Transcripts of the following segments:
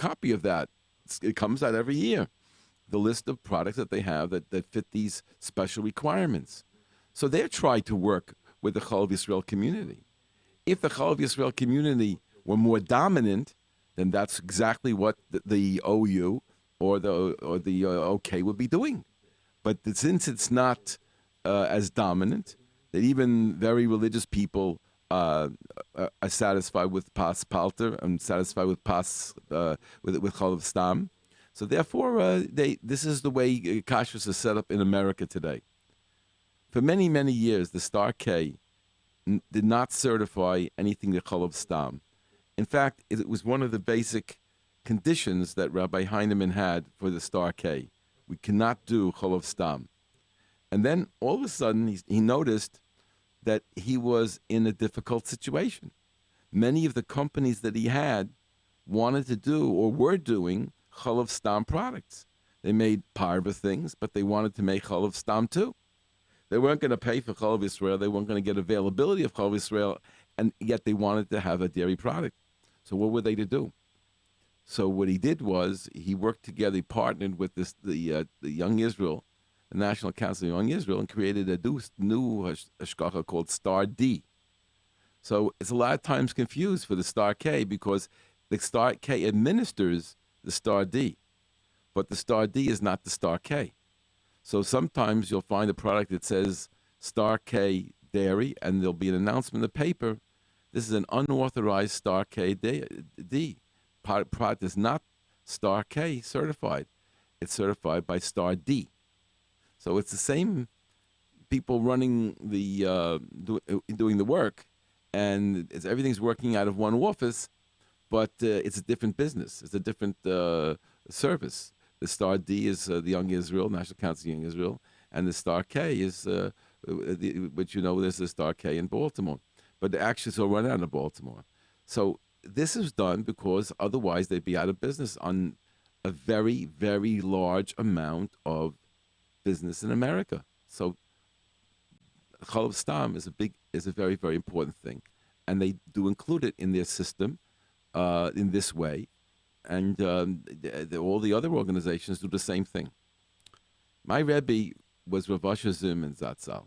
copy of that. It comes out every year. The list of products that they have that fit these special requirements. So they're trying to work with the Chalav Yisrael community. If the Chalav Yisrael community were more dominant, then that's exactly what the OU or the OK would be doing. But since it's not as dominant, that even very religious people are satisfied with pas palter and satisfied with pas with chalav stam. So therefore, this is the way kashrus is set up in America today. For many, many years, the Star K did not certify anything to chalav stam. In fact, it was one of the basic conditions that Rabbi Heinemann had for the Star K. We cannot do chalav stam. And then all of a sudden, he noticed that he was in a difficult situation. Many of the companies that he had wanted to do or were doing chalav stam products. They made parva things, but they wanted to make chalav stam too. They weren't going to pay for chalav Yisrael. They weren't going to get availability of chalav Yisrael, and yet they wanted to have a dairy product. So what were they to do? So what he did was he worked together, he partnered with the Young Israel, the National Council of Young Israel, and created a new hashgacha called Star D. So it's a lot of times confused for the Star K because the Star K administers the Star D, but the Star D is not the Star K. So sometimes you'll find a product that says Star K dairy, and there'll be an announcement in the paper. This is an unauthorized Star K D. Product is not Star K certified. It's certified by Star D. So it's the same people running the doing the work, and everything's working out of one office, but it's a different business. It's a different service. The Star D is the Young Israel, National Council of Young Israel, and the Star K is, which there's the Star K in Baltimore. But the actions will run out of Baltimore. So this is done because otherwise they'd be out of business on a very, very large amount of business in America. So chalav stam is a very, very important thing, and they do include it in their system in this way, and all the other organizations do the same thing. My Rebbe was Rav Asher Zimmerman Zatzal.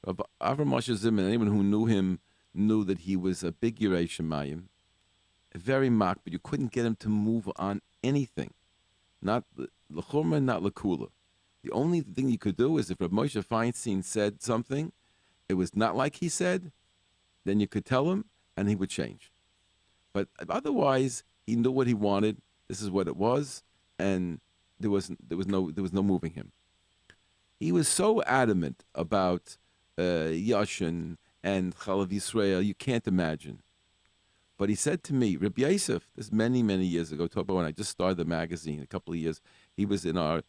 Rav Avram Asher Zimmerman, anyone who knew him knew that he was a big Yirei Shemayim, very mock, but you couldn't get him to move on anything, not l'chorma, not l'kula. The only thing you could do is if Rav Moshe Feinstein said something, it was not like he said, then you could tell him and he would change. But otherwise, he knew what he wanted. This is what it was, and there was no moving him. He was so adamant about Yashin and Chalav Yisrael, you can't imagine. But he said to me, Rabbi Yosef, this many, many years ago, talk about when I just started the magazine, a couple of years, he was in our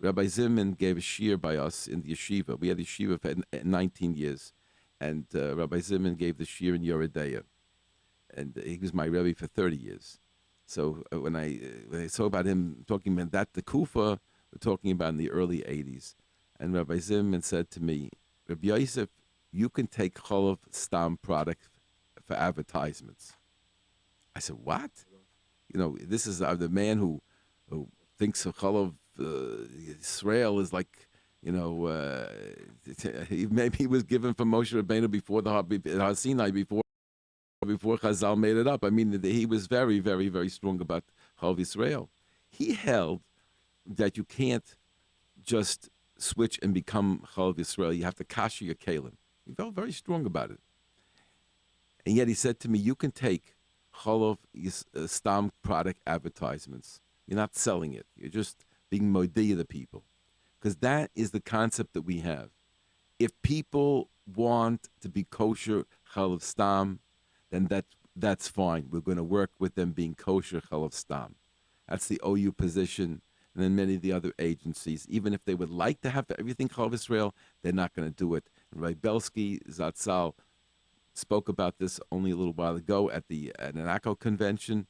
Rabbi Zimmerman gave a shiur by us in the yeshiva. We had a yeshiva for 19 years. And Rabbi Zimmerman gave the shiur in Yoredeya. And he was my Rebbe for 30 years. So when I saw about him talking about that, the Kufa, we're talking about in the early 80s. And Rabbi Zimmerman said to me, Rabbi Yosef, you can take chalav stam product for advertisements. I said, what? This is the man who thinks of chalav Israel is like, maybe he was given from Moshe Rabbeinu before the Har Sinai, before Chazal made it up. I mean, he was very, very, very strong about chalav Israel. He held that you can't just switch and become chalav Israel. You have to kasher your kalim. He felt very strong about it. And yet he said to me, you can take chalav stam product advertisements. You're not selling it. You're just being modiyah the people. Because that is the concept that we have. If people want to be kosher chalav stam, then that's fine. We're going to work with them being kosher chalav stam. That's the OU position. And then many of the other agencies, even if they would like to have everything chalav Israel, they're not going to do it. And Rabbi Belsky Zatzal spoke about this only a little while ago at an ACO convention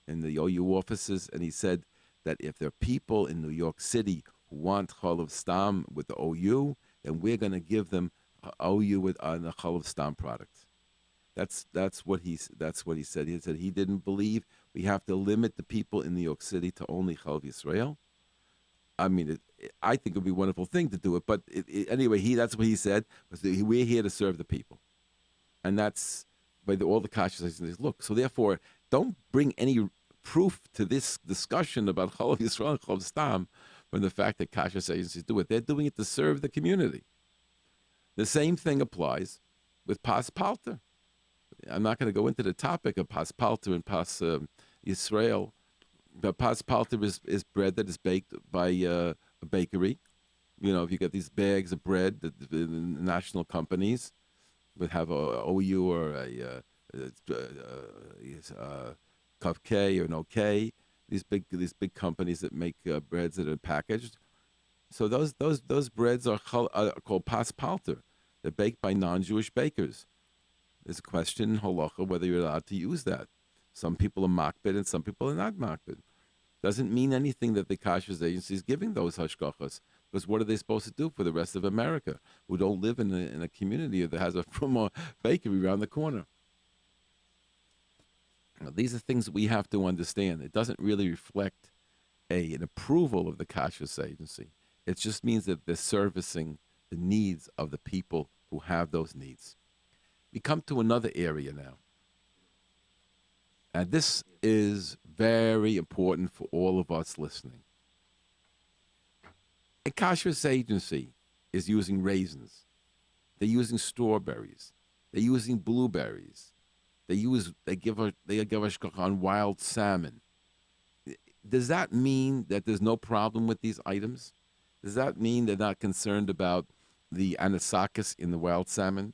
in the OU offices, and he said that if there are people in New York City who want chalav stam with the OU, then we're going to give them OU with a chalav stam product. That's what he said. He said he didn't believe we have to limit the people in New York City to only Chalav Yisrael. I mean, I think it would be a wonderful thing to do it. But anyway, that's what he said. Was that we're here to serve the people. And that's by all the Kashrus says, look, so therefore, don't bring any proof to this discussion about Chalav Yisrael and Chalav Stam from the fact that Kashrus agencies do it. They're doing it to serve the community. The same thing applies with Pas Palter. I'm not going to go into the topic of Pas Palter and Pas Yisrael, but Pas Palter is bread that is baked by a bakery. You know, if you get these bags of bread, the national companies would have a OU or a Cup K or an OK. These big companies that make breads that are packaged. So those breads are called Pas Palter. They're baked by non-Jewish bakers. There's a question in halacha whether you're allowed to use that. Some people are makbid and some people are not makbid. Doesn't mean anything that the Kashrus agency is giving those hashgachas, because what are they supposed to do for the rest of America who don't live in a community that has a Fruma bakery around the corner? Now, these are things that we have to understand. It doesn't really reflect an approval of the Kashrus agency. It just means that they're servicing the needs of the people who have those needs. We come to another area now. And this is very important for all of us listening. A Kashrus agency is using raisins. They're using strawberries. They're using blueberries. They give a shkach on wild salmon. Does that mean that there's no problem with these items? Does that mean they're not concerned about the anisakis in the wild salmon?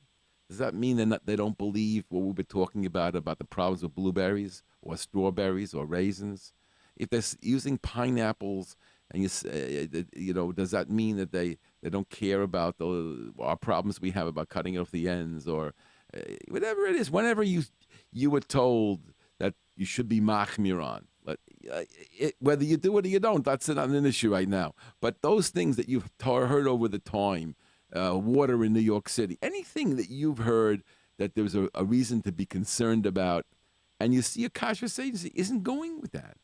Does that mean they don't believe what we've been talking about the problems with blueberries or strawberries or raisins? If they're using pineapples, and does that mean that they don't care about our problems we have about cutting off the ends or whatever it is? Whenever you were told that you should be machmir on, whether you do it or you don't, that's not an issue right now. But those things that you've heard over the time, water in New York City, anything that you've heard that there's a reason to be concerned about, and you see a Kashrus agency isn't going with that,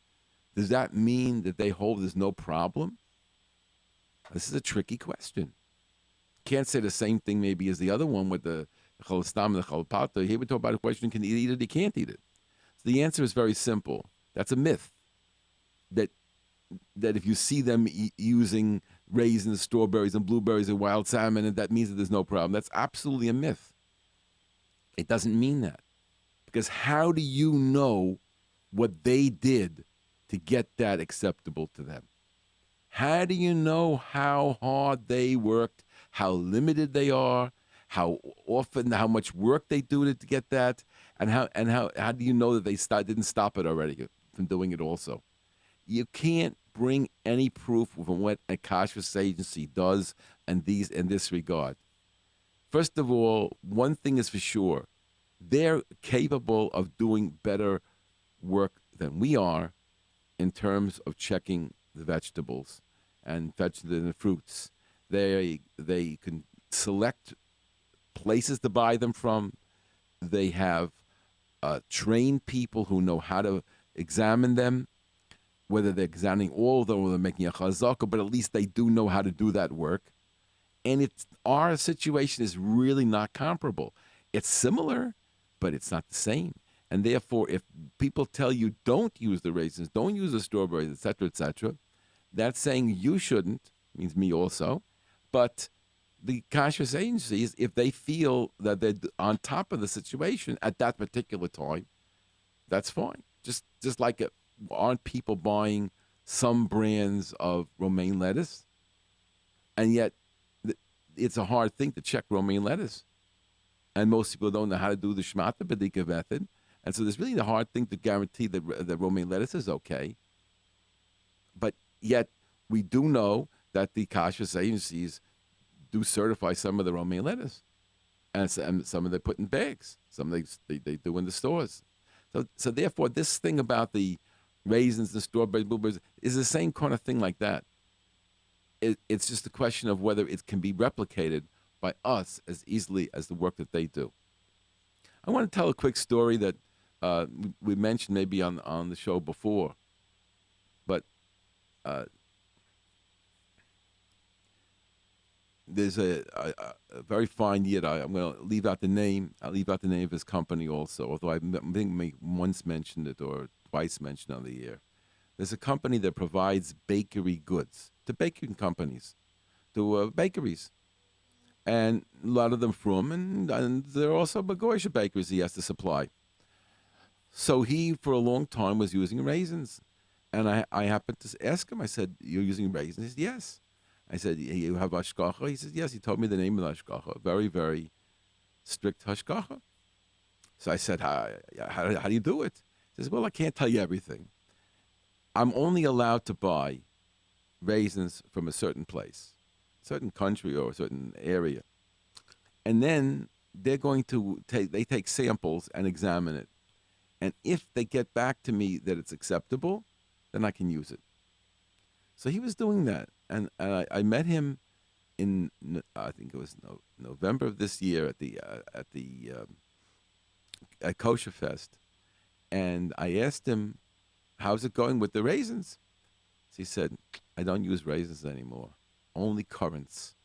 does that mean that they hold there's no problem? This is a tricky question. Can't say the same thing maybe as the other one with the Chalav Stam and the Chalav Palter. Here we talk about a question: can you eat it? He can't eat it. So the answer is very simple. That's a myth. That if you see them using raisins, strawberries, and blueberries and wild salmon, and that means that there's no problem. That's absolutely a myth. It doesn't mean that. Because how do you know what they did to get that acceptable to them? How do you know how hard they worked, how limited they are, how often, how much work they do to get that, and how do you know that they didn't stop it already from doing it also? You can't bring any proof from what a Kashrus agency does in this regard. First of all, one thing is for sure: they're capable of doing better work than we are in terms of checking the vegetables and the fruits. They can select places to buy them from. They have trained people who know how to examine them, whether they're examining all of them or they're making a chazaka, but at least they do know how to do that work. And our situation is really not comparable. It's similar, but it's not the same. And therefore, if people tell you don't use the raisins, don't use the strawberries, etc., that's saying you shouldn't, means me also. But the Kashrus agencies, if they feel that they're on top of the situation at that particular time, that's fine. Just like aren't people buying some brands of romaine lettuce? And yet, it's a hard thing to check romaine lettuce. And most people don't know how to do the Shmata B'dika method. And so there's really the hard thing to guarantee that the romaine lettuce is okay. But yet, we do know that the Kashrus agencies do certify some of the romaine lettuce. And some of they put in bags. Some they do in the stores. So therefore, this thing about the raisins, the strawberries, blueberries, is the same kind of thing like that. It's just a question of whether it can be replicated by us as easily as the work that they do. I want to tell a quick story that we mentioned maybe on the show before, but uh, there's a very fine yid. I'm going to leave out the name. I'll leave out the name of his company also, although I think I once mentioned it or twice mentioned on the air. There's a company that provides bakery goods to baking companies, to bakeries. And a lot of them from, and there are also Bagoysha bakeries he has to supply. So he, for a long time, was using raisins. And I happened to ask him, I said, "You're using raisins?" He said, "Yes." I said, "You have hashgacha?" He said, "Yes." He told me the name of the hashgacha, very, very strict hashgacha. So I said, how do you do it? He says, "Well, I can't tell you everything. I'm only allowed to buy raisins from a certain place, certain country or a certain area. And then they're going to take samples and examine it. And if they get back to me that it's acceptable, then I can use it." So he was doing that, and I met him in I think it was November of this year at Kosher Fest, and I asked him, "How's it going with the raisins?" He said, "I don't use raisins anymore, only currants."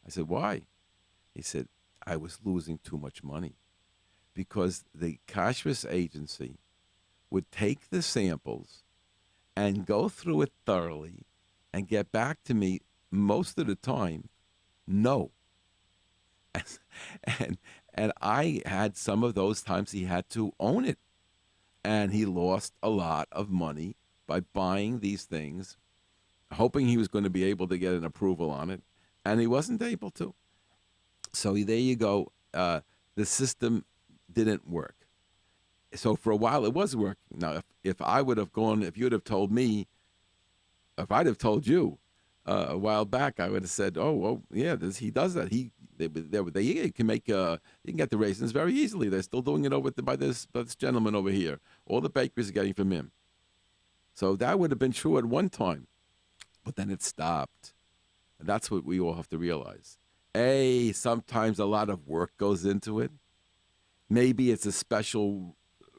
I said, "Why?" He said, "I was losing too much money because the Kashrus agency would take the samples and go through it thoroughly and get back to me most of the time, no." and and I had some of those times he had to own it, and he lost a lot of money by buying these things, hoping he was going to be able to get an approval on it, and he wasn't able to. So there you go. The system didn't work. So for a while it was working. Now, if I would have gone, if you'd have told me, if I'd have told you a while back, I would have said, "Oh, well, yeah, he does that. They can make you can get the raisins very easily. They're still doing it by this gentleman over here. All the bakeries are getting from him." So that would have been true at one time, but then it stopped. And that's what we all have to realize. Sometimes a lot of work goes into it. Maybe it's a special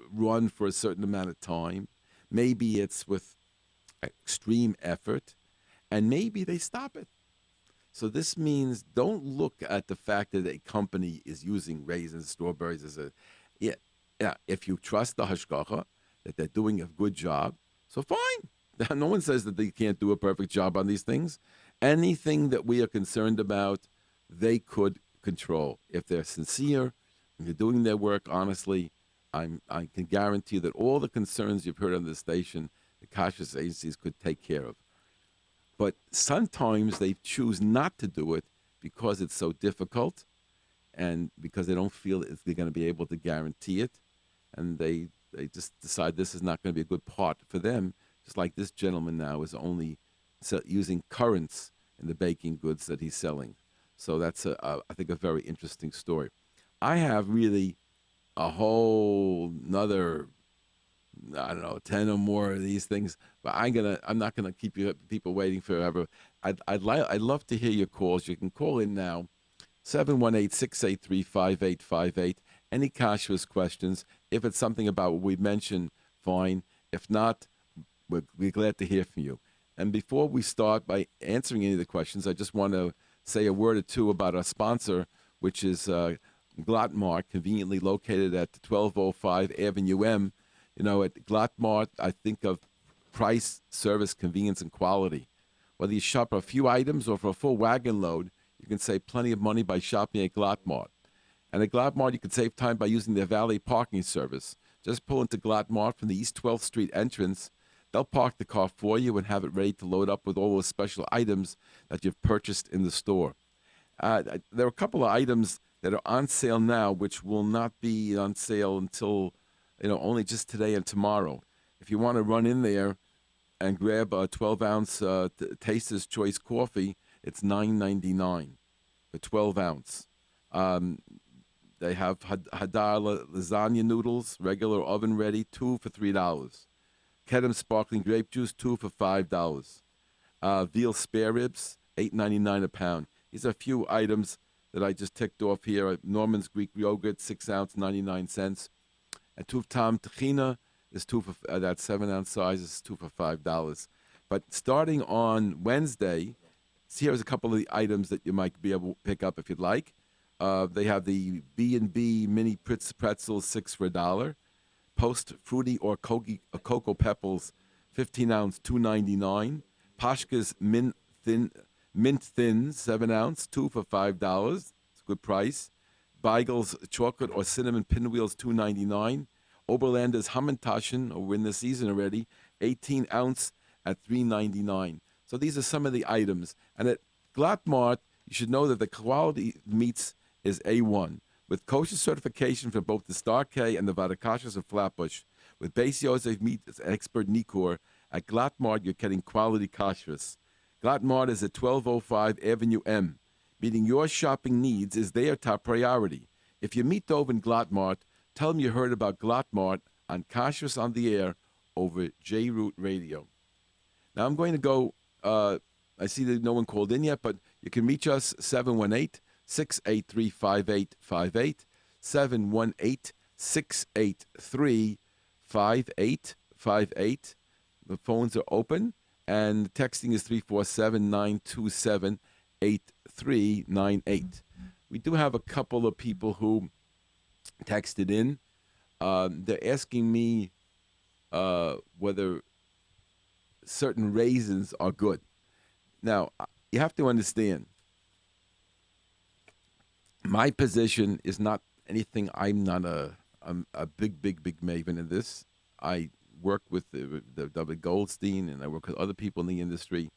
run for a certain amount of time. Maybe it's with extreme effort, and maybe they stop it. So this means don't look at the fact that a company is using raisins, strawberries as a, yeah, yeah. If you trust the hashgacha that they're doing a good job, so fine. No one says that they can't do a perfect job on these things. Anything that we are concerned about, they could control if they're sincere, if they're doing their work honestly. I can guarantee that all the concerns you've heard on this station, the Kashrus agencies could take care of. But sometimes they choose not to do it because it's so difficult and because they don't feel they're going to be able to guarantee it. And they just decide this is not going to be a good part for them, just like this gentleman now is only using currants in the baking goods that he's selling. So that's, I think, a very interesting story. I have really a whole another, I don't know, 10 or more of these things, but I'm not gonna keep people waiting forever. I'd love to hear your calls. You can call in now, 718-683-5858. Any Kashrus questions? If it's something about what we mentioned, fine. If not, we're glad to hear from you. And before we start by answering any of the questions, I just want to say a word or two about our sponsor, which is Glotmart, conveniently located at 1205 Avenue M. You know, at Glotmart, I think of price, service, convenience, and quality. Whether you shop for a few items or for a full wagon load, you can save plenty of money by shopping at Glotmart. And at Glotmart, you can save time by using their valet parking service. Just pull into Glotmart from the East 12th Street entrance. They'll park the car for you and have it ready to load up with all those special items that you've purchased in the store. There are a couple of items that are on sale now, which will not be on sale until, only just today and tomorrow. If you want to run in there and grab a 12-ounce Taster's Choice coffee, it's $9.99 for 12 ounce. They have Hadar lasagna noodles, regular oven ready, 2 for $3. Kedem sparkling grape juice, 2 for $5. Veal spare ribs, $8.99 a pound. These are a few items that I just ticked off here. Norman's Greek yogurt, 6 ounce, 99 cents. And tuf tam tchina is two for that 7-ounce size is two for $5. But starting on Wednesday, here's a couple of the items that you might be able to pick up if you'd like. They have the B&B mini pretzels, 6 for $1. Post fruity or cocoa pebbles, 15-ounce, $2.99. Pashka's mint thin, 7-ounce, 2 for $5. It's a good price. Beigel's chocolate or cinnamon pinwheels, $2.99. Oberlander's Hammentaschen, we're in the season already, 18-ounce at $3.99. So these are some of the items. And at Glattmart, you should know that the quality meats is A1, with kosher certification for both the Star K and the Vadakashas of Flatbush. With Beis Yosef meat expert Nikor, at Glattmart, you're getting quality Kashrus. Glattmart is at 1205 Avenue M. Meeting your shopping needs is their top priority. If you meet Dove in Glattmart, tell them you heard about Glattmart on Kashrus on the Air over Jroot Radio. Now I'm going to go, I see that no one called in yet, but you can reach us 718-683-5858, 718-683-5858. The phones are open, and texting is 347-927-8398. We do have a couple of people who texted in. They're asking me whether certain raisins are good. Now, you have to understand, my position is not anything. I'm not a big maven in this. I work with the David Goldstein, and I work with other people in the industry.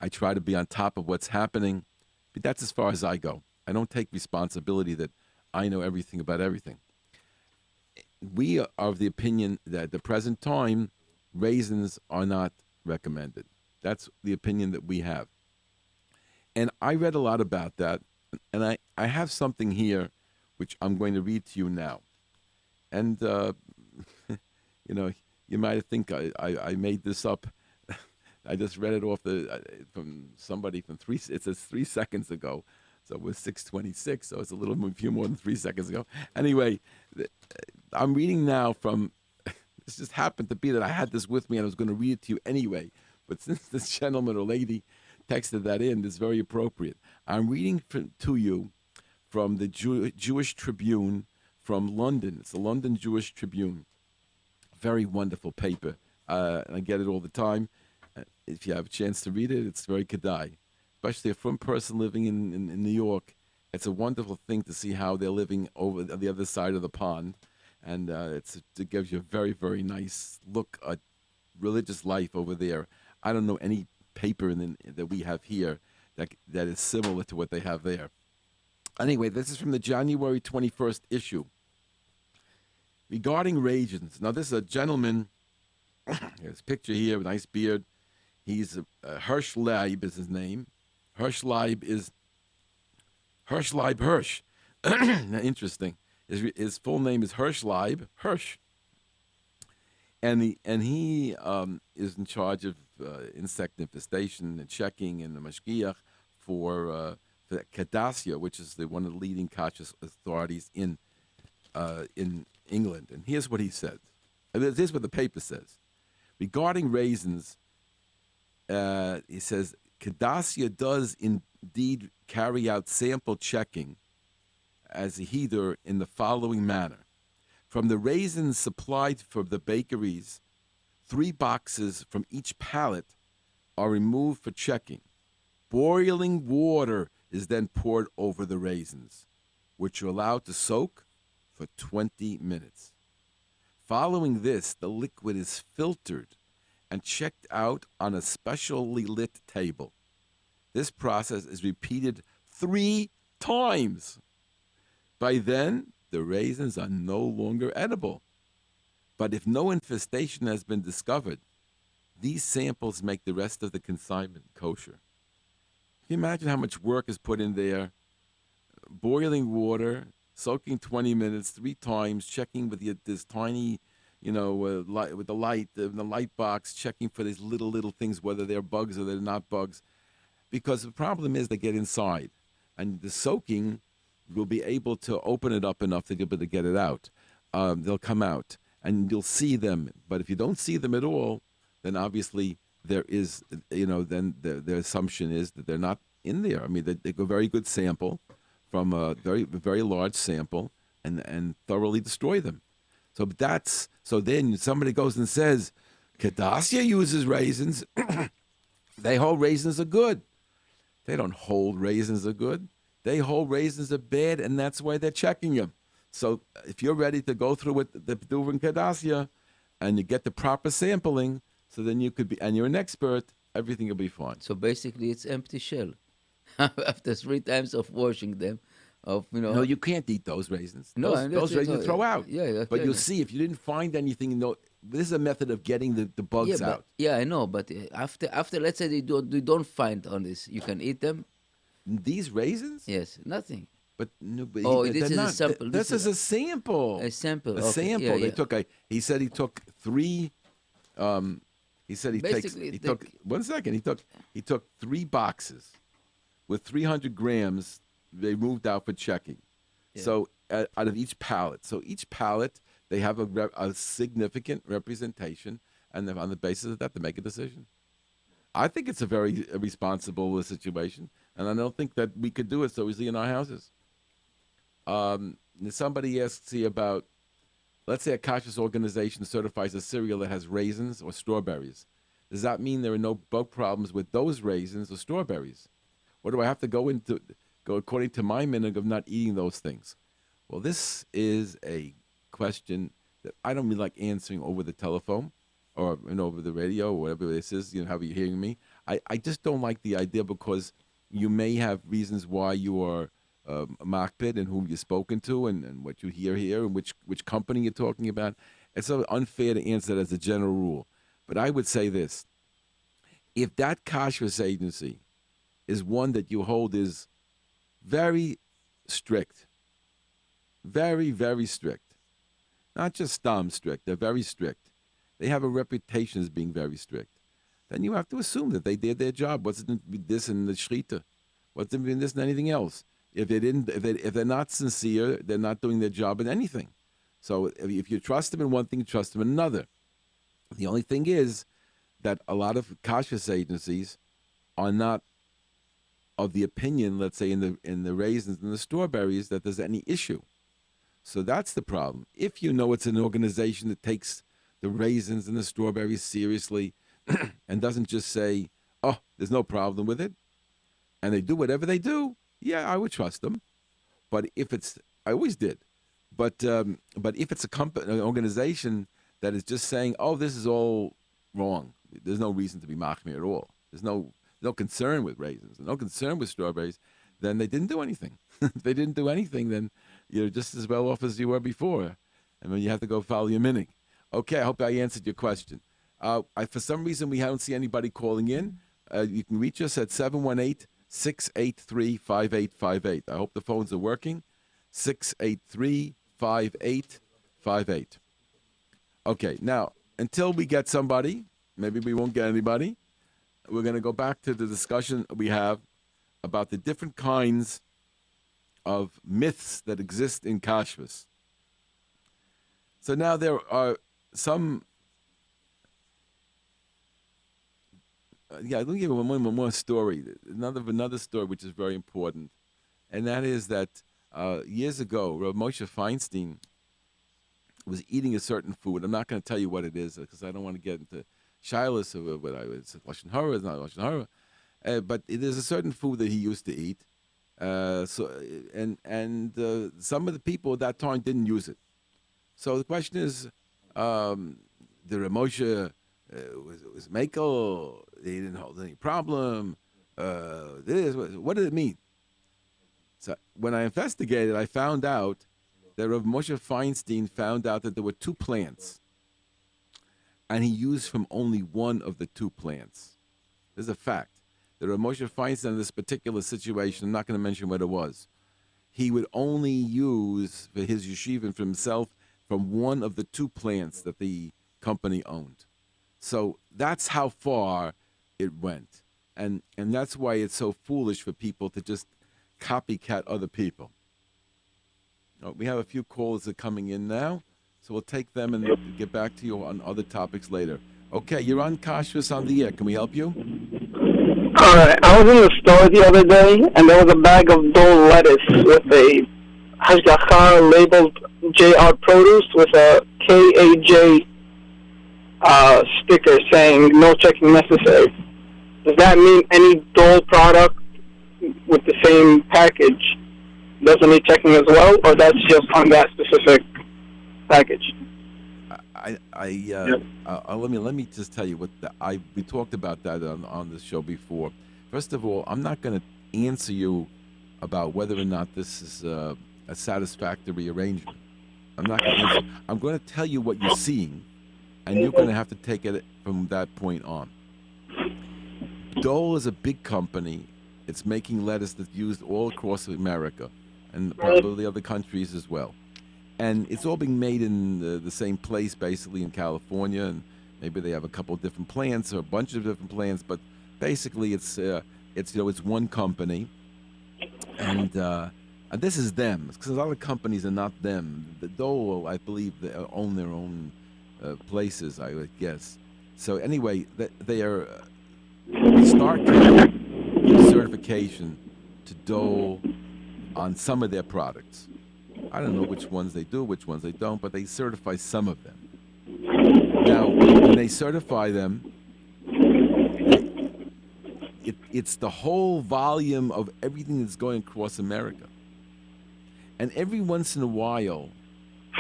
I try to be on top of what's happening, but that's as far as I go. I don't take responsibility that I know everything about everything. We are of the opinion that at the present time, raisins are not recommended. That's the opinion that we have. And I read a lot about that, and I have something here which I'm going to read to you now. And, you might think I made this up. I just read it off from somebody it says 3 seconds ago. So it was 6:26, so it's a few more than 3 seconds ago. Anyway, I'm reading now from, this just happened to be that I had this with me and I was going to read it to you anyway. But since this gentleman or lady texted that in, it's very appropriate. I'm reading to you from the Jewish Tribune from London. It's the London Jewish Tribune. Very wonderful paper. And I get it all the time. If you have a chance to read it, it's very kedai. Especially a from person living in New York. It's a wonderful thing to see how they're living over the other side of the pond. And it gives you a very, very nice look at religious life over there. I don't know any paper that we have here that is similar to what they have there. Anyway, this is from the January 21st issue. Regarding raisins. Now, this is a gentleman, his picture here, nice beard. He's Hirsch Leib is his name. Hirsch Leib is Hirsch Leib Hirsch. Interesting. His full name is Hirsch Leib Hirsch. And he is in charge of insect infestation and checking in the Mashgiach for Kadassia, which is one of the leading kashrus authorities in England. And here's what he said. This is what the paper says. Regarding raisins, he says, Kadassia does indeed carry out sample checking as a heater in the following manner. From the raisins supplied for the bakeries, 3 boxes from each pallet are removed for checking. Boiling water is then poured over the raisins, which are allowed to soak for 20 minutes. Following this, the liquid is filtered and checked out on a specially lit table. This process is repeated 3 times. By then, the raisins are no longer edible. But if no infestation has been discovered, these samples make the rest of the consignment kosher. Can you imagine how much work is put in there? Boiling water, soaking 20 minutes, 3 times, checking with this tiny, light, with the light box, checking for these little things, whether they're bugs or they're not bugs. Because the problem is they get inside, and the soaking will be able to open it up enough to be able to get it out. they'll come out and you'll see them. But if you don't see them at all, then obviously there is, then the assumption is that they're not in there. I mean, they take a very good sample from a very large sample and thoroughly destroy them. So then somebody goes and says, Kadassia uses raisins. They hold raisins are good. They don't hold raisins are good. They hold raisins are bad, and that's why they're checking you. So if you're ready to go through with the Duvan Kadassia and you get the proper sampling, so then you could be, and you're an expert, everything will be fine. So basically, it's empty shell. After 3 times of washing them, No, you can't eat those raisins. No, Those raisins throw out. Yeah, but you'll see if you didn't find anything. This is a method of getting the bugs out. Yeah, I know. But after let's say they don't find on this, you can eat them. These raisins? Yes, nothing. But no, but this is a sample. This is a sample. A sample. A Okay. sample. Yeah, They yeah. took he said he took 3. He said Basically, took 1 second. He took 3 boxes with 300 grams. They moved out for checking. Yeah. So out of each pallet. So each pallet they have a significant representation, and then on the basis of that they make a decision. I think it's a very responsible situation, and I don't think that we could do it so easily in our houses. Somebody asks you about, let's say a Kashrus organization certifies a cereal that has raisins or strawberries. Does that mean there are no bug problems with those raisins or strawberries? Or do I have to go according to my minhag of not eating those things? Well, this is a question that I don't really like answering over the telephone or over the radio or whatever this is, however you're hearing me. I just don't like the idea because you may have reasons why you are makpid and whom you've spoken to and what you hear here and which company you're talking about. It's so unfair to answer that as a general rule. But I would say this. If that kashrus agency is one that you hold is very strict, very, very strict, not just strict, they're very strict. They have a reputation as being very strict. Then you have to assume that they did their job. What's this in the shrita? What's in this and anything else? If they're not sincere, they're not doing their job in anything. So if you trust them in one thing, trust them in another. The only thing is that a lot of kashrus agencies are not of the opinion, let's say in the raisins and the strawberries, that there's any issue. So that's the problem. If you know it's an organization that takes the raisins and the strawberries seriously and doesn't just say, oh, there's no problem with it, and they do whatever they do, yeah, I would trust them. But if I always did. But if it's an organization that is just saying, oh, this is all wrong, there's no reason to be machmir at all. There's no concern with raisins, no concern with strawberries, then they didn't do anything. If they didn't do anything, then you're just as well off as you were before. And then you have to go follow your minhag. Okay, I hope I answered your question. For some reason, we don't see anybody calling in. You can reach us at 718-683-5858. I hope the phones are working. 683-5858. Okay, now, until we get somebody, maybe we won't get anybody, we're going to go back to the discussion we have about the different kinds of myths that exist in Kashrus. So now there are some. Let me give you one more story. Another story which is very important, and that is that years ago, Rabbi Moshe Feinstein was eating a certain food. I'm not going to tell you what it is because I don't want to get into shilas of what it's lashon hara. It's not lashon hara, but it is a certain food that he used to eat. Some of the people at that time didn't use it. So the question is, the Rabbi Moshe was Mekel, he didn't hold any problem. What did it mean? So when I investigated, I found out that Rabbi Moshe Feinstein found out that there were 2 plants, and he used from only one of the 2 plants. This is a fact. The Rabbi Moshe Feinstein in this particular situation, I'm not going to mention what it was, he would only use for his yeshiva and for himself from one of the 2 plants that the company owned. So that's how far it went. And that's why it's so foolish for people to just copycat other people. We have a few calls that are coming in now. So we'll take them and get back to you on other topics later. Okay, you're on Kashrus on the air. Can we help you? Alright, I was in the store the other day, and there was a bag of Dole lettuce with a Hashgacha labeled JR Produce with a KAJ sticker saying no checking necessary. Does that mean any Dole product with the same package doesn't need checking as well, or that's just on that specific package? Let me just tell you what we talked about that on the show before. First of all, I'm not going to answer you about whether or not this is a satisfactory arrangement. I'm not going to answer. I'm going to tell you what you're seeing, and you're going to have to take it from that point on. Dole is a big company. It's making lettuce that's used all across America and probably other countries as well. And it's all being made in the same place, basically in California, and maybe they have a couple of different plants or a bunch of different plants, but basically it's one company, and this is them. Because a lot of companies are not them. The Dole, I believe, they own their own places, I would guess. So anyway, they are Star certification to Dole on some of their products. I don't know which ones they do, which ones they don't, but they certify some of them. Now, when they certify them, it's the whole volume of everything that's going across America. And every once in a while,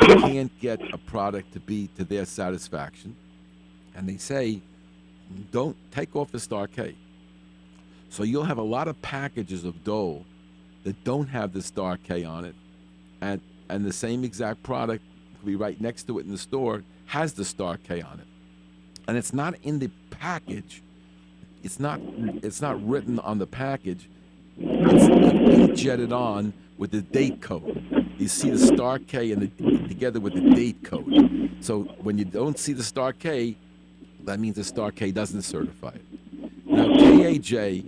they can't get a product to be to their satisfaction. And they say, don't take off the Star K. So you'll have a lot of packages of Dole that don't have the Star K on it. And the same exact product could be right next to it in the store, has the Star K on it. And it's not in the package. It's not written on the package. It's jetted on with the date code. You see the Star K together with the date code. So when you don't see the Star K, that means the Star K doesn't certify it. Now KAJ,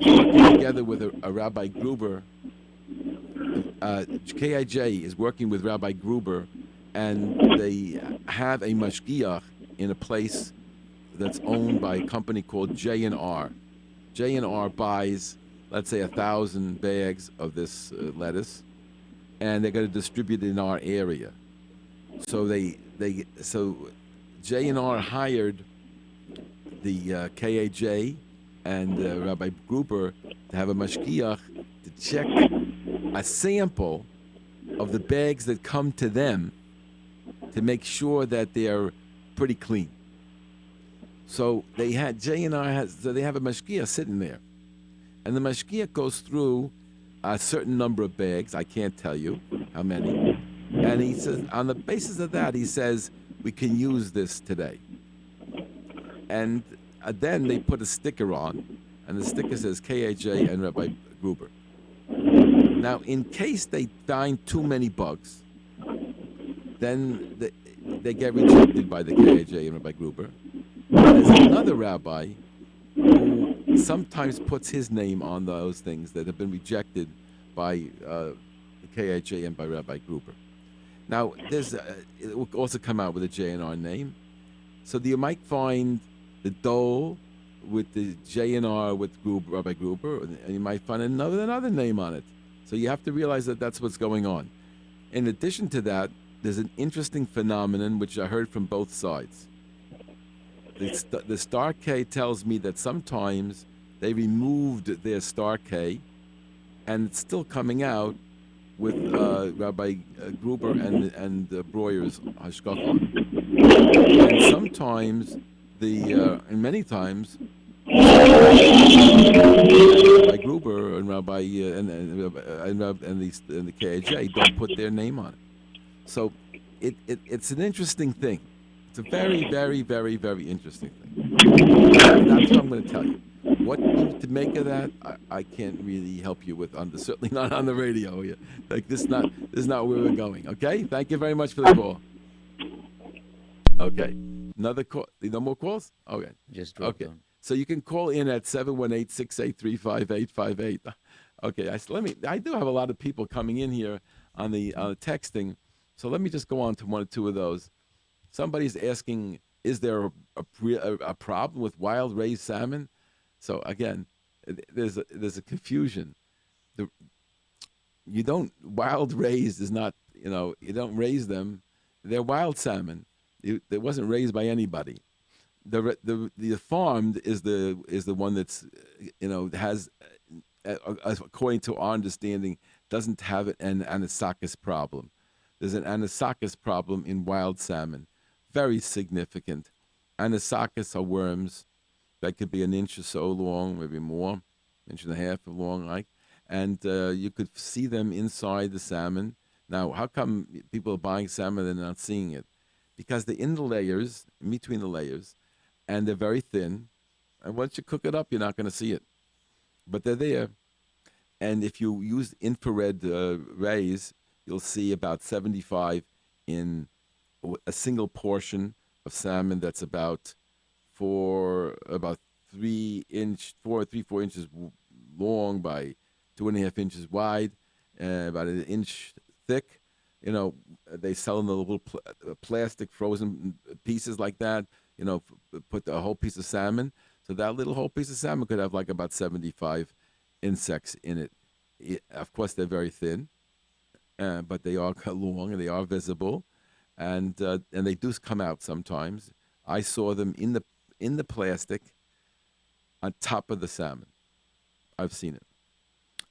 working together with a Rabbi Gruber, KIJ is working with Rabbi Gruber, and they have a mashgiach in a place that's owned by a company called J&R. J&R buys, let's say, 1,000 bags of this lettuce, and they're going to distribute it in our area. So so J&R hired the KAJ and Rabbi Gruber to have a mashgiach to check a sample of the bags that come to them to make sure that they're pretty clean. So they had they have a mashgiach sitting there, and the mashgiach goes through a certain number of bags. I can't tell you how many, and he says on the basis of that, he says we can use this today. And then they put a sticker on, and the sticker says KAJ and Rabbi Gruber. Now, in case they find too many bugs, then they get rejected by the KAJ and Rabbi Gruber. There's another rabbi who sometimes puts his name on those things that have been rejected by the KAJ and by Rabbi Gruber. Now, it will also come out with a J&R name. So you might find the Dole with the J&R with Rabbi Gruber, and you might find another name on it. So you have to realize that that's what's going on. In addition to that, there's an interesting phenomenon which I heard from both sides. The Star K tells me that sometimes they removed their Star K, and it's still coming out with Rabbi Gruber and Breuer's Hashgacha. And sometimes and many times, Rabbi Gruber and Rabbi and the KAJ don't put their name on it. So it's an interesting thing. It's a very, very, very, very interesting thing. And that's what I'm going to tell you. What to make of that, I can't really help you with, certainly not on the radio. Like this is not where we're going. Okay, thank you very much for the call. Okay, another call. No more calls. Okay, Just drop down. So you can call in at 718-683-5858. Okay, I do have a lot of people coming in here on the texting. So let me just go on to one or two of those. Somebody's asking, is there a problem with wild raised salmon? So again, there's a confusion. The you don't wild raised is not, you don't raise them. They're wild salmon. It wasn't raised by anybody. The farmed is the one that's, has, according to our understanding, doesn't have an anisakis problem. There's an anisakis problem in wild salmon, very significant. Anisakis are worms that could be an inch or so long, maybe more, inch and a half long, and you could see them inside the salmon. Now, how come people are buying salmon and they're not seeing it? Because they're in the layers, in between the layers, and they're very thin. And once you cook it up, you're not going to see it. But they're there. And if you use infrared rays, you'll see about 75 in a single portion of salmon that's about 4 or 3 inches long by 2.5 inches wide, about an inch thick. They sell in the little plastic frozen pieces like that. Put the whole piece of salmon. So that little whole piece of salmon could have like about 75 insects in it. Of course, they're very thin, but they are long and they are visible, and they do come out sometimes. I saw them in the plastic on top of the salmon. I've seen it.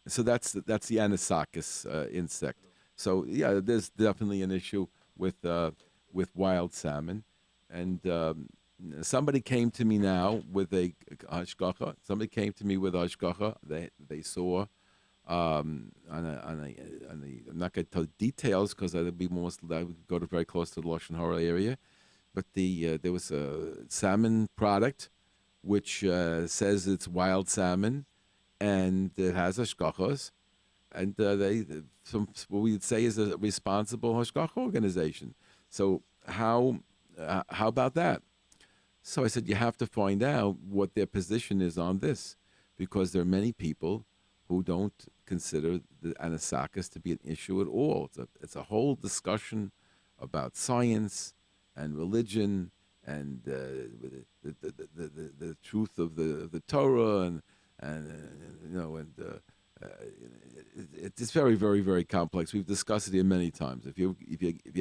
So that's the anisakis insect. So yeah, there's definitely an issue with wild salmon, and somebody came to me now with a hashgacha. Somebody came to me with hashgacha. They saw I'm not going to tell details because that would be I would go to very close to the Lashon Hara area, but there was a salmon product which says it's wild salmon, and it has hashgachos, and what we would say is a responsible hashgacha organization. So how about that? So I said, you have to find out what their position is on this, because there are many people who don't consider the anisakis to be an issue at all. It's a whole discussion about science and religion and the truth of the Torah it's very, very, very complex. We've discussed it here many times. If you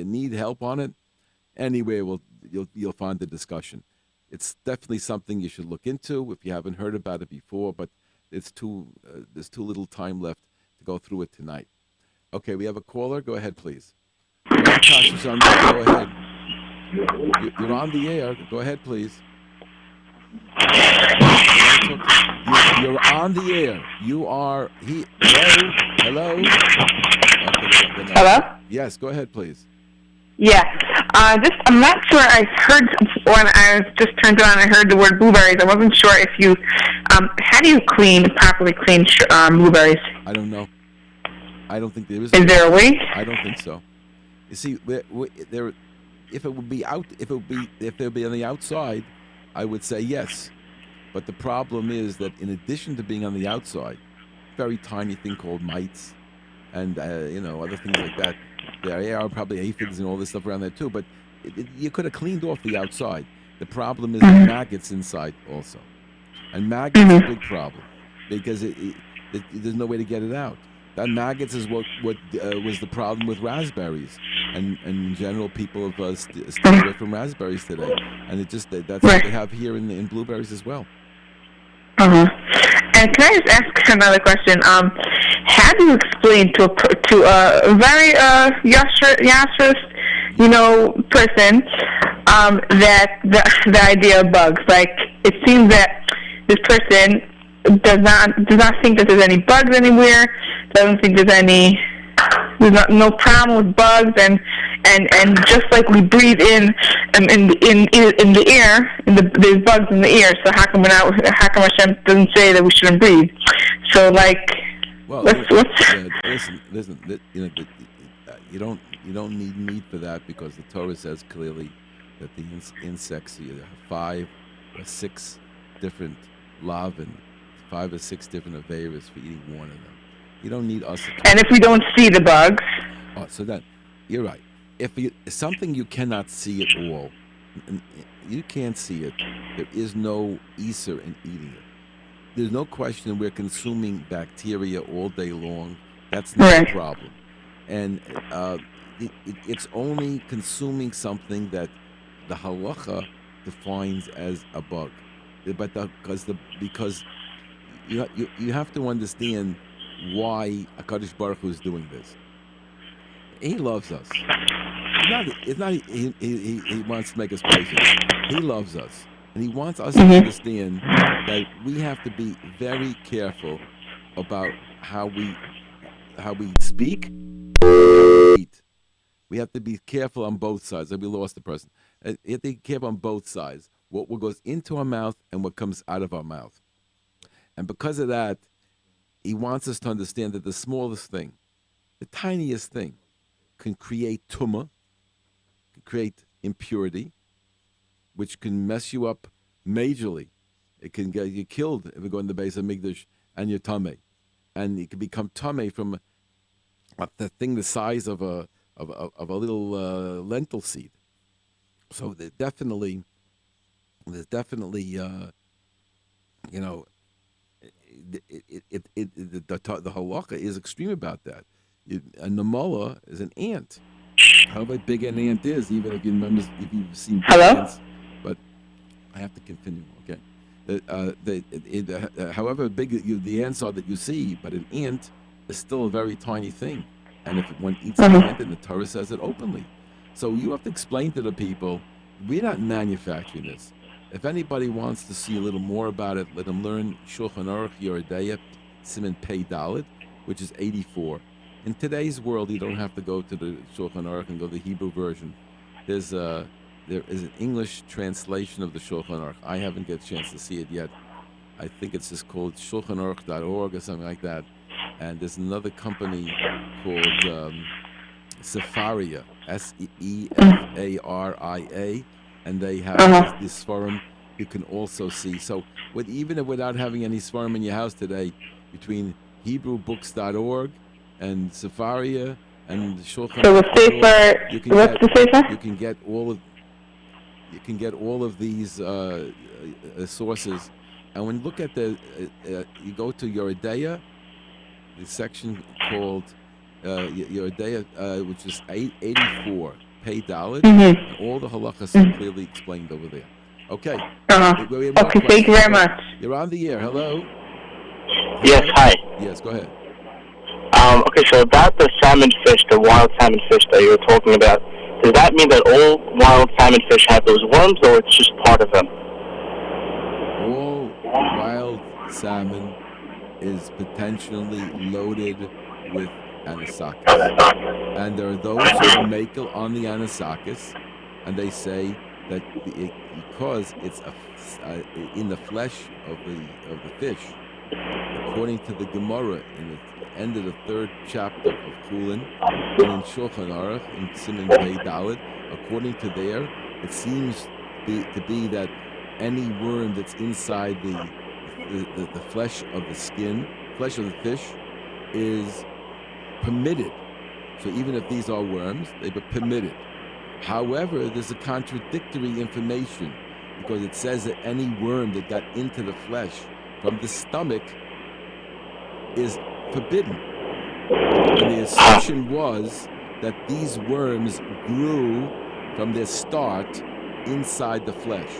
need help on it, anywhere you'll find the discussion. It's definitely something you should look into if you haven't heard about it before, but there's too little time left to go through it tonight. Okay, we have a caller. Go ahead, please. Kashrus, go ahead. You're on the air. Go ahead, please. You're on the air. You are Hello. Okay, Hello? Yes, go ahead, please. Yeah. I'm not sure. I heard when I just turned on. I heard the word blueberries. I wasn't sure if you. How do you properly clean blueberries? I don't know. I don't think there is. Is there a way? I don't think so. You see, if it would be on the outside, I would say yes. But the problem is that in addition to being on the outside, very tiny thing called mites, and other things like that. There are probably aphids and all this stuff around there too. But you could have cleaned off the outside. The problem is the maggots inside also, and maggots is a big problem because there's no way to get it out. That maggots is what was the problem with raspberries, and in general people have stayed away from raspberries today, and that's what they have here in blueberries as well. And can I just ask another question? How do you explain to a very Yashrus, person that the idea of bugs? Like, it seems that this person does not think that there's any bugs anywhere. Doesn't think there's no problem with bugs, and just like we breathe in the air, there's bugs in the air. So how come Hashem doesn't say that we shouldn't breathe? So listen. You don't need meat for that, because the Torah says clearly that the insects, you have 5 or 6 different lavin, 5 or 6 different averas for eating one of them. You don't need us. And if we don't see the bugs? Oh, so that you're right. if something you cannot see at all, you can't see it, there is no Easter in eating it. There's no question we're consuming bacteria all day long. That's not a problem. And it's only consuming something that the halacha defines as a bug. But because you have to understand why HaKadosh Baruch Hu is doing this. He loves us. It's not he wants to make us patient. He loves us. And he wants us to understand that we have to be very careful about how we speak and how we eat. We have to be careful on both sides. We lost the person. You have to be careful on both sides. What goes into our mouth and what comes out of our mouth. And because of that, he wants us to understand that the smallest thing, the tiniest thing, can create tumah, can create impurity, which can mess you up majorly. It can get you killed if you go in the base of Migdash and you're tameh. And it can become tameh from the thing the size of a little lentil seed. So there's definitely the halacha is extreme about that. A namala is an ant. However big an ant is, even if you've seen ants, but I have to continue. Okay, however big the ants are that you see, but an ant is still a very tiny thing. And if one eats an ant, and the Torah says it openly, so you have to explain to the people, we're not manufacturing this. If anybody wants to see a little more about it, let them learn Shulchan Aruch Yoredeya Siman Pei Dalet, which is 84. In today's world, you don't have to go to the Shulchan Aruch and go to the Hebrew version. There is an English translation of the Shulchan Aruch. I haven't got a chance to see it yet. I think it's just called shulchanaruch.org or something like that. And there's another company called Sefaria, Sefaria, and they have this forum you can also see. So even without having any forum in your house today, between HebrewBooks.org and Sefaria and Shulchan Aruch, you can get all of these sources. And when you look at you go to Yoredeya, the section called Yoredeya, which is 84, Pei Dalet, and all the halachas are clearly explained over there. Okay. Okay, thank you very much. You're on the air. Hello? Yes, hi. Yes, go ahead. Okay, so about the salmon fish, the wild salmon fish that you were talking about, does that mean that all wild salmon fish have those worms, or it's just part of them? All wild salmon is potentially loaded with anisakis. And there are those who make it on the anisakis, and they say that because it's in the flesh of the fish, according to the Gemara in the end of the 3rd chapter of Chulin, and in Shulchan Aruch, in Siman Pei Dalet, according to there, it seems to be that any worm that's inside the flesh of the skin, flesh of the fish, is permitted. So even if these are worms, they were permitted. However, there's a contradictory information, because it says that any worm that got into the flesh from the stomach is forbidden. And the assumption was that these worms grew from their start inside the flesh,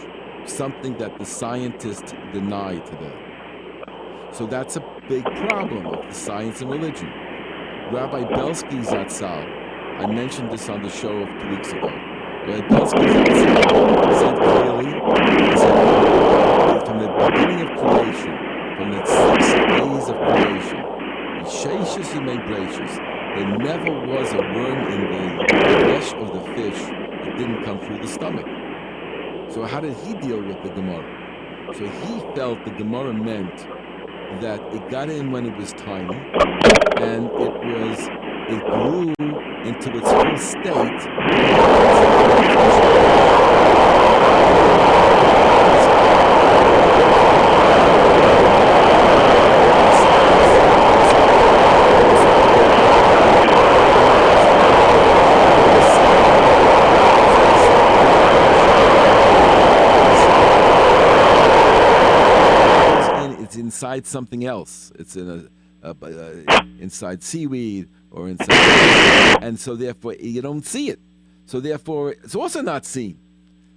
something that the scientists deny today. So that's a big problem of the science and religion. Rabbi Belsky Zatzal, I mentioned this on the show of 2 weeks ago. Rabbi Belsky Zatzal said clearly, he said, from the beginning of creation, from the 6 days of creation, Shashis and Gracious, there never was a worm in the flesh of the fish that didn't come through the stomach. So how did he deal with the Gemara? So he felt the Gemara meant that it got in when it was tiny, and it grew into its full state. inside something else. It's in inside seaweed or inside, and so therefore you don't see it. So therefore, it's also not seen.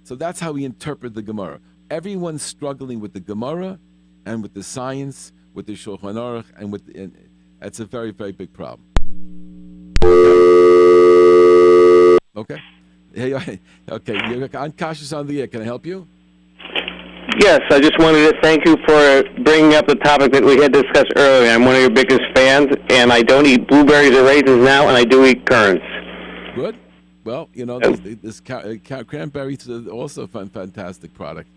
So that's how we interpret the Gemara. Everyone's struggling with the Gemara and with the science, with the Shulchan Aruch, and that's a very, very big problem. Okay. Okay. You're on Kashrus on the air. Can I help you? Yes, I just wanted to thank you for bringing up the topic that we had discussed earlier. I'm one of your biggest fans, and I don't eat blueberries or raisins now, and I do eat currants. Good. Well, this cranberry is also a fantastic product.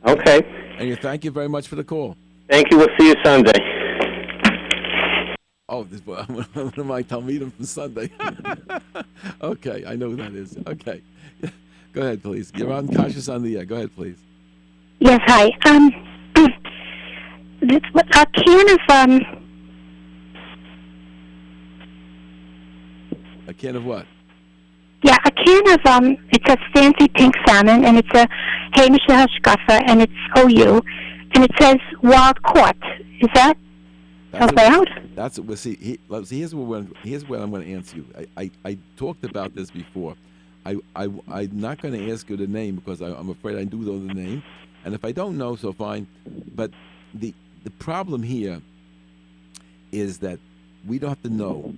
Okay. And thank you very much for the call. Thank you. We'll see you Sunday. Oh, this one of my Talmidim from Sunday. Okay, I know who that is. Okay. Go ahead, please. You're on Kashrus on the air. Go ahead, please. Yes, hi. A can of A can of what? Yeah, a can of it's a fancy pink salmon, and it's a Hamish Hashkafa, and it's OU, and it says wild caught. Is that allowed? That's what. See, here's what I'm going to answer you. I talked about this before. I'm not going to ask you the name because I'm afraid I do know the name, and if I don't know, so fine. But the problem here is that we don't have to know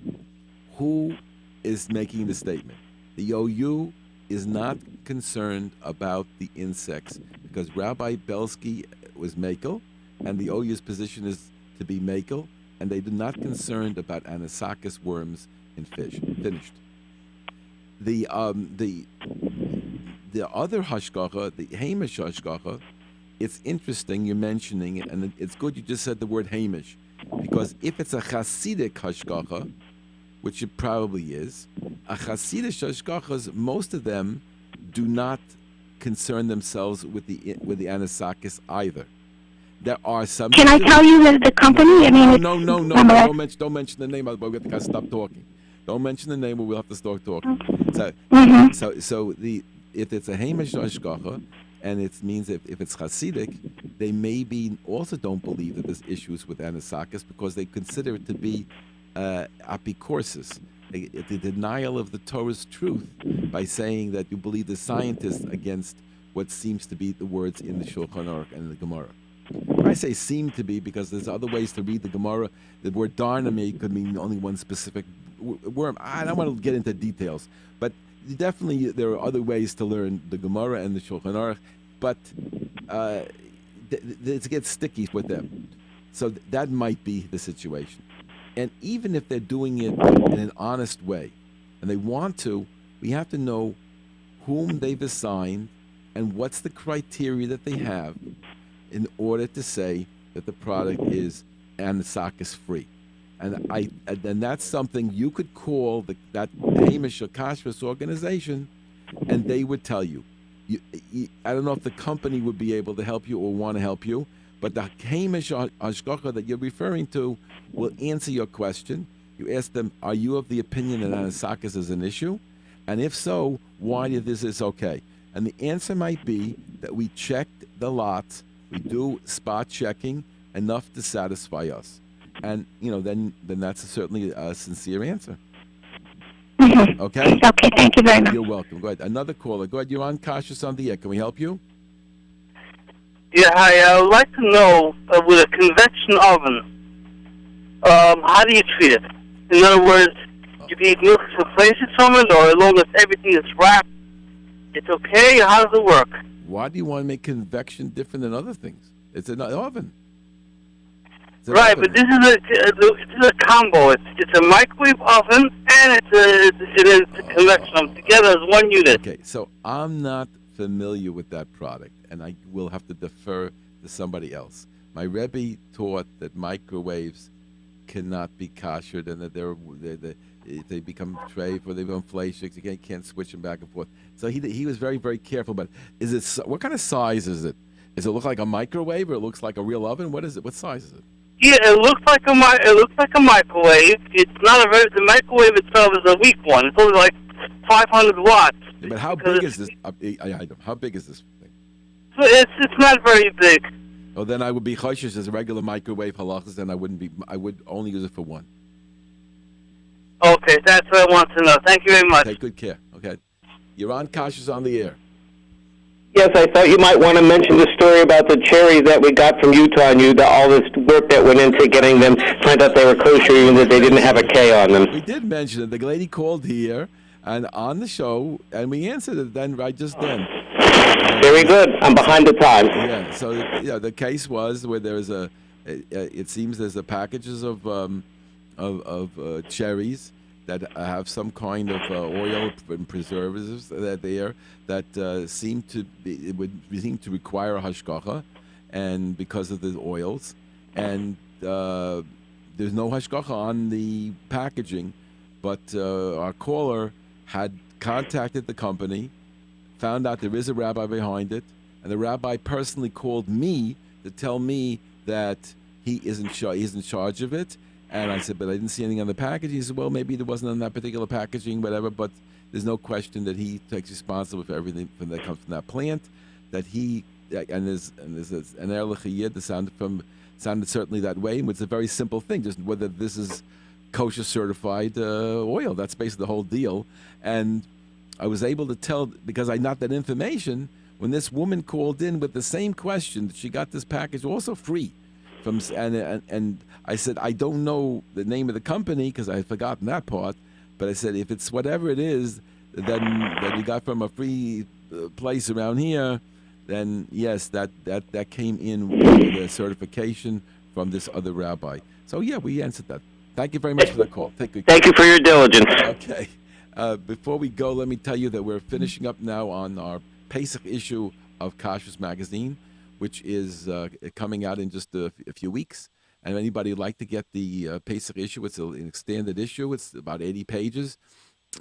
who is making the statement. The OU is not concerned about the insects because Rabbi Belsky was Makel, and the OU's position is to be Makel, and they are not concerned about anisakis worms in fish. Finished. The other hashgacha, the Hamish hashgacha, it's interesting you're mentioning it, and it's good you just said the word Hamish, because if it's a Hasidic hashgacha, which it probably is, a Hasidic hashgachas, most of them do not concern themselves with the anisakis either. There are some. Can I tell you the company? No. Don't mention the name. We're going to stop talking. Don't mention the name, or we'll have to start talking. So if it's a Hamish hashgacha, and it means if it's Hasidic, they maybe also don't believe that there's issues with anisakis because they consider it to be apicorsis, the denial of the Torah's truth by saying that you believe the scientists against what seems to be the words in the Shulchan Aruch and the Gemara. I say seem to be because there's other ways to read the Gemara. The word darnami could mean only one specific worm. I don't want to get into details, but definitely there are other ways to learn the Gemara and the Shulchan Aruch, but it gets sticky with them. So that might be the situation. And even if they're doing it in an honest way, and they want to, we have to know whom they've assigned and what's the criteria that they have in order to say that the product is anisakis free. And that's something you could call that Hamish or Kashrus organization, and they would tell you. I don't know if the company would be able to help you or want to help you, but the Hamish hashgacha that you're referring to will answer your question. You ask them, are you of the opinion that anisakis is an issue? And if so, why this is okay? And the answer might be that we checked the lots, we do spot checking enough to satisfy us. And, then that's certainly a sincere answer. Mm-hmm. Okay? Okay, thank you very much. You're welcome. Go ahead. Another caller. Go ahead. You're on Kashrus on the air. Can we help you? Yeah, hi. I would like to know, with a convection oven, how do you treat it? In other words, you can eat milk to replace it from it, or as long as everything is wrapped, it's okay? How does it work? Why do you want to make convection different than other things? It's an oven. Right, but this is a combo. It's a microwave oven and it's a convection oven together as one unit. Okay, so I'm not familiar with that product, and I will have to defer to somebody else. My Rabbi taught that microwaves cannot be kashered, and that they become treif or they become fleishiks. You can't switch them back and forth. So he was very, very careful. But what kind of size is it? Does it look like a microwave, or it looks like a real oven? What is it? What size is it? Yeah, it looks like a microwave. It's not the microwave itself is a weak one. It's only like 500 watts. Yeah, but how big is this item? How big is this thing? So it's not very big. Well, then I would be choshesh as a regular microwave halachas, and I would only use it for one. Okay, that's what I want to know. Thank you very much. Take good care. Okay. You're on Kashrus on the air. Yes, I thought you might want to mention the story about the cherries that we got from Utah and all this work that went into getting them, find out they were kosher even though they didn't have a K on them. We did mention it. The lady called here and on the show, and we answered it then, right just then. Very good. I'm behind the times. Yeah, so the case was where there's it seems there's a packages of cherries that have some kind of oil and preservatives that seem to require a hashgacha, and because of the oils, and there's no hashgacha on the packaging, but our caller had contacted the company, found out there is a rabbi behind it, and the rabbi personally called me to tell me that he's in charge of it. And I said, but I didn't see anything on the package. He said, well, maybe there wasn't on that particular packaging, whatever, but there's no question that he takes responsibility for everything that comes from that plant, that he, and there's an erlich yid that sounded certainly that way, and it's a very simple thing, just whether this is kosher certified oil. That's basically the whole deal. And I was able to tell, because I got that information, when this woman called in with the same question, that she got this package also free. And I said, I don't know the name of the company because I had forgotten that part, but I said, if it's whatever it is that you got from a free place around here, then yes, that came in with a certification from this other rabbi. So yeah, we answered that. Thank you very much for the call. Thank you for your diligence. Okay. Before we go, let me tell you that we're finishing up now on our Pesach issue of Kashrus magazine, which is coming out in just a few weeks. And if anybody would like to get the Pesach issue, it's an extended issue. It's about 80 pages.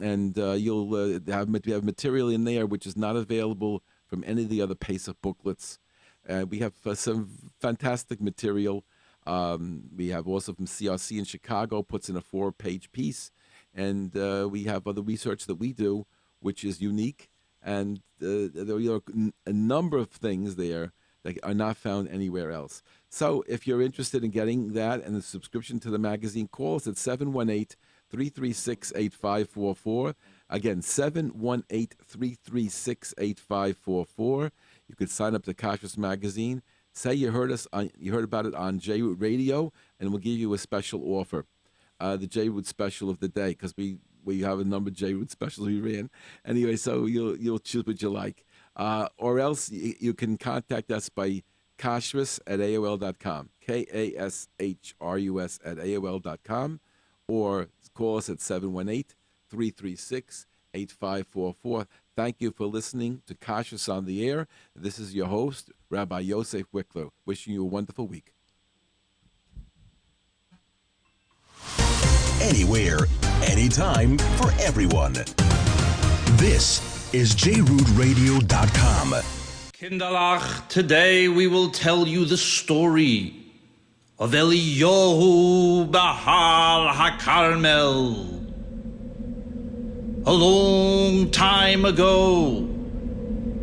And you'll have material in there which is not available from any of the other Pesach booklets. We have some fantastic material. We have also from CRC in Chicago, puts in a 4-page piece. And we have other research that we do, which is unique. And there are a number of things there that are not found anywhere else. So if you're interested in getting that and the subscription to the magazine, call us at 718-336-8544. Again, 718-336-8544. You could sign up to Kashrus magazine. Say you heard about it on Jroot Radio, and we'll give you a special offer, the Jroot special of the day, because we have a number of Jroot specials we ran. Anyway, so you'll choose what you like. Or else you can contact us by Kashrus at AOL.com, KASHRUS at AOL.com, or call us at 718-336-8544. Thank you for listening to Kashrus on the Air. This is your host, Rabbi Yosef Wikler, wishing you a wonderful week. Anywhere, anytime, for everyone. This is JRootRadio.com. Kindalach, today we will tell you the story of Eliyahu Bahal HaKarmel. A long time ago,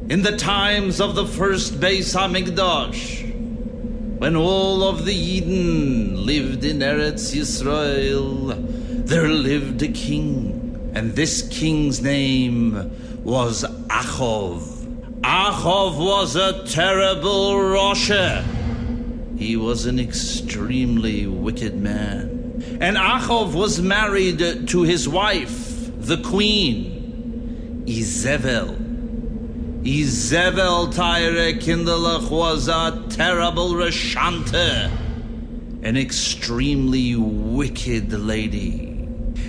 in the times of the first Beis HaMikdash, when all of the Eden lived in Eretz Yisrael, there lived a king, and this king's name was Achov. Achov was a terrible Rosha. He was an extremely wicked man. And Achov was married to his wife, the queen, Izebel. Izebel Tyre Kinderlach was a terrible Rashanta, an extremely wicked lady.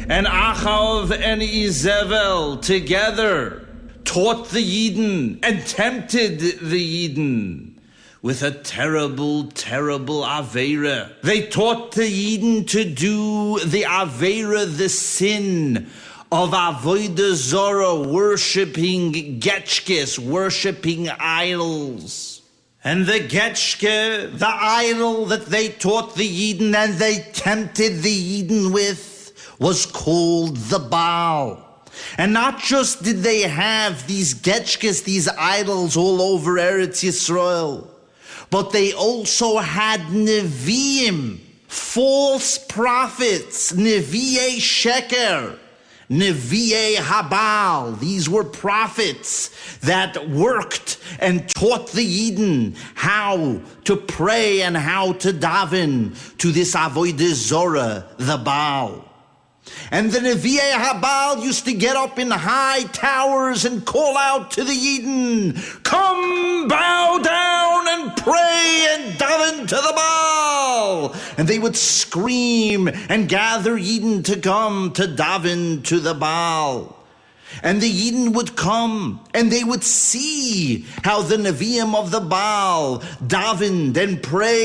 And Achov and Izebel together taught the Yidden and tempted the Yidden with a terrible, terrible Aveira. They taught the Yidden to do the Aveira, the sin of Avodah Zorah, worshipping Getchkes, worshipping idols. And the Getchke, the idol that they taught the Yidden and they tempted the Yidden with, was called the Baal. And not just did they have these Getchkes, these idols all over Eretz Yisrael, but they also had Nevi'im, false prophets, Nevi'ei Sheker, Nevi'ei Habal. These were prophets that worked and taught the Yidden how to pray and how to daven to this Avodah Zorah, the Baal. And the Nevi'ei Habal used to get up in high towers and call out to the Yidden, "Come, bow down and pray and daven to the Baal." And they would scream and gather Yidden to come to daven to the Baal. And the Yidden would come, and they would see how the Nevi'im of the Baal davened and prayed